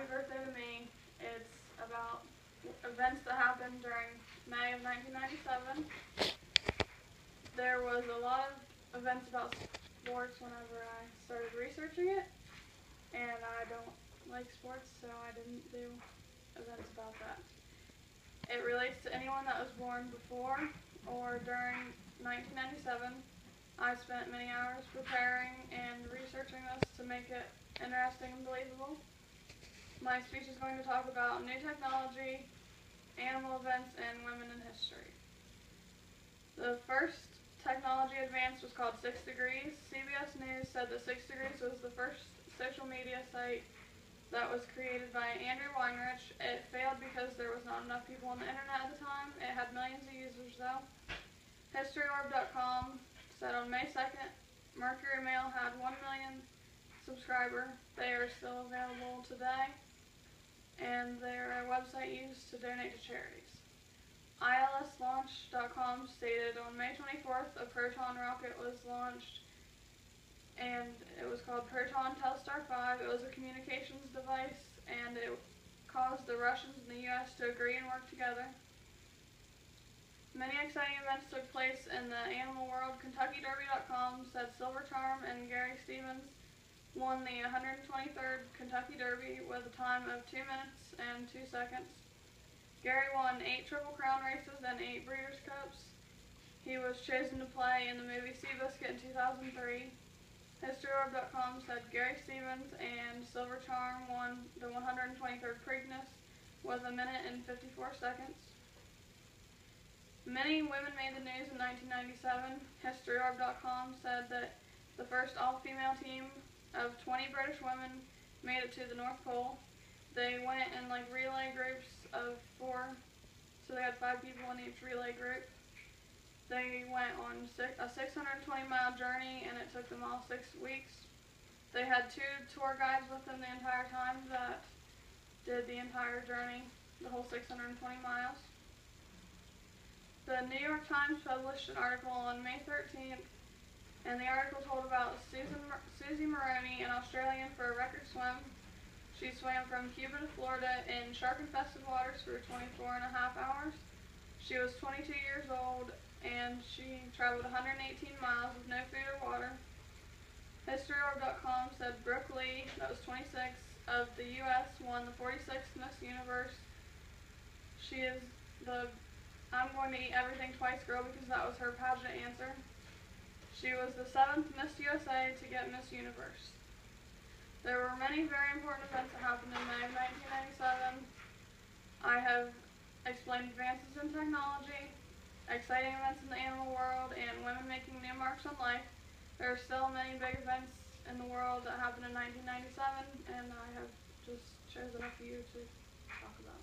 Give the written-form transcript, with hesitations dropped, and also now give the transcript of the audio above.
Happy Birthday to Me. It's about events that happened during May of 1997. There was a lot of events about sports whenever I started researching it, and I don't like sports, so I didn't do events about that. It relates to anyone that was born before or during 1997. I spent many hours preparing and researching this to make it interesting and believable. My speech is going to talk about new technology, animal events, and women in history. The first technology advance was called 6 Degrees. CBS News said that 6 Degrees was the first social media site that was created by Andrew Weinrich. It failed because there was not enough people on the internet at the time. It had millions of users though. HistoryOrb.com said on May 2nd, Mercury Mail had 1 million subscribers. They are still available today, and they are a website used to donate to charities. ILSlaunch.com stated on May 24th, a Proton rocket was launched, and it was called Proton Telstar 5. It was a communications device, and it caused the Russians and the U.S. to agree and work together. Many exciting events took place in the animal world. KentuckyDerby.com said Silver Charm and Gary Stevens won the 123rd Kentucky Derby with a time of 2 minutes and 2 seconds. Gary won 8 Triple Crown races and 8 Breeders' Cups. He was chosen to play in the movie Seabiscuit in 2003. HistoryOrb.com said Gary Stevens and Silver Charm won the 123rd Preakness with 1 minute and 54 seconds. Many women made the news in 1997. HistoryOrb.com said that the first all-female team of 20 British women made it to the North Pole. They went in relay groups of 4, so they had 5 people in each relay group. They went on a 620-mile journey, and it took them all 6 weeks. They had 2 tour guides with them the entire time that did the entire journey, the whole 620 miles. The New York Times published an article on May 13th, and the article told about Susie Maroney, an Australian for a record swim. She swam from Cuba to Florida in shark-infested waters for 24.5 hours. She was 22 years old, and she traveled 118 miles with no food or water. HistoryOrb.com said Brooke Lee, that was 26, of the U.S., won the 46th Miss Universe. She is the I'm going to eat everything twice girl because that was her pageant answer. She was the 7th Miss USA to get Miss Universe. There were many very important events that happened in May of 1997. I have explained advances in technology, exciting events in the animal world, and women making new marks on life. There are still many big events in the world that happened in 1997, and I have just chosen a few to talk about.